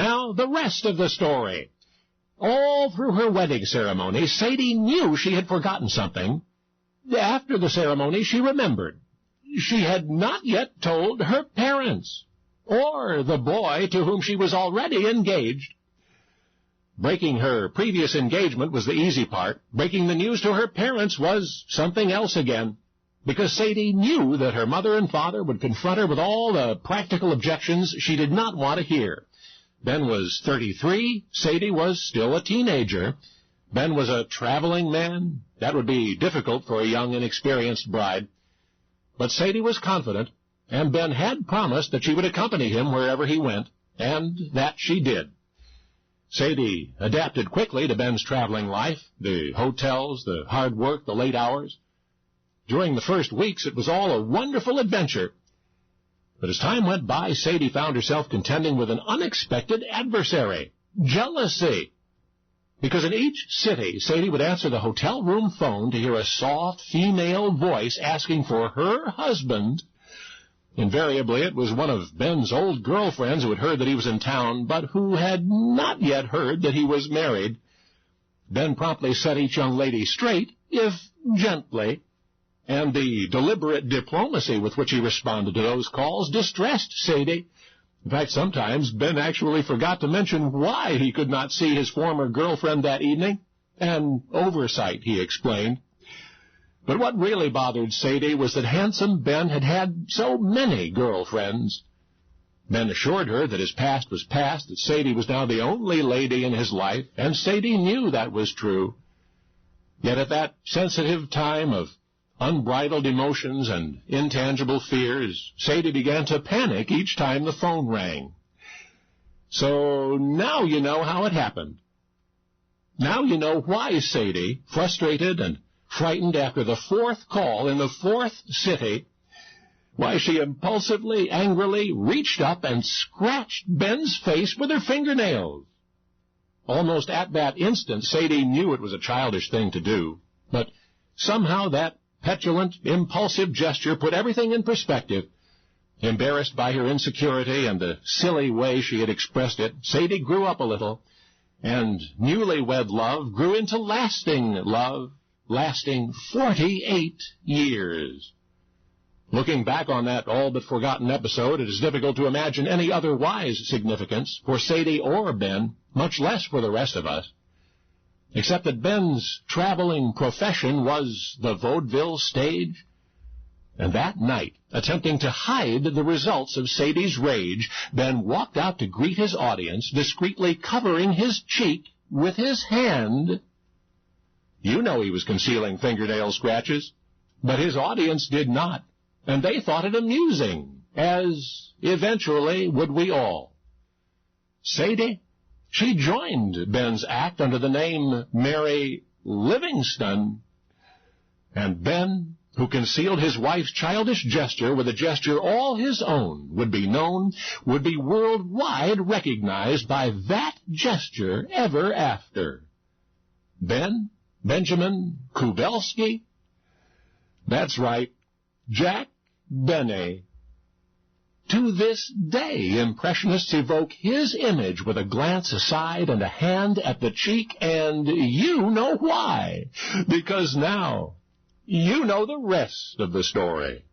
Now, the rest of the story. All through her wedding ceremony, Sadie knew she had forgotten something. After the ceremony, she remembered. She had not yet told her parents, or the boy to whom she was already engaged. Breaking her previous engagement was the easy part. Breaking the news to her parents was something else again, because Sadie knew that her mother and father would confront her with all the practical objections she did not want to hear. Ben was 33. Sadie was still a teenager. Ben was a traveling man. That would be difficult for a young, inexperienced bride. But Sadie was confident, and Ben had promised that she would accompany him wherever he went, and that she did. Sadie adapted quickly to Ben's traveling life, the hotels, the hard work, the late hours. During the first weeks, it was all a wonderful adventure. But as time went by, Sadie found herself contending with an unexpected adversary, jealousy. Because in each city, Sadie would answer the hotel room phone to hear a soft female voice asking for her husband. Invariably, it was one of Ben's old girlfriends who had heard that he was in town, but who had not yet heard that he was married. Ben promptly set each young lady straight, if gently, and the deliberate diplomacy with which he responded to those calls distressed Sadie. In fact, sometimes Ben actually forgot to mention why he could not see his former girlfriend that evening. An oversight, he explained. But what really bothered Sadie was that handsome Ben had had so many girlfriends. Ben assured her that his past was past, that Sadie was now the only lady in his life, and Sadie knew that was true. Yet at that sensitive time of unbridled emotions and intangible fears, Sadie began to panic each time the phone rang. So now you know how it happened. Now you know why Sadie, frustrated and frightened after the fourth call in the fourth city, why she impulsively, angrily reached up and scratched Ben's face with her fingernails. Almost at that instant, Sadie knew it was a childish thing to do, but somehow that petulant, impulsive gesture put everything in perspective. Embarrassed by her insecurity and the silly way she had expressed it, Sadie grew up a little, and newlywed love grew into lasting love, lasting 48 years. Looking back on that all-but-forgotten episode, it is difficult to imagine any otherwise significance for Sadie or Ben, much less for the rest of us, except that Ben's traveling profession was the vaudeville stage. And that night, attempting to hide the results of Sadie's rage, Ben walked out to greet his audience, discreetly covering his cheek with his hand. You know he was concealing fingernail scratches, but his audience did not, and they thought it amusing, as eventually would we all. Sadie, she joined Ben's act under the name Mary Livingston, and Ben, who concealed his wife's childish gesture with a gesture all his own, would be known, would be worldwide recognized by that gesture ever after. Ben Benjamin Kubelski? That's right, Jack Benny. To this day, Impressionists evoke his image with a glance aside and a hand at the cheek, and you know why. Because now, you know the rest of the story.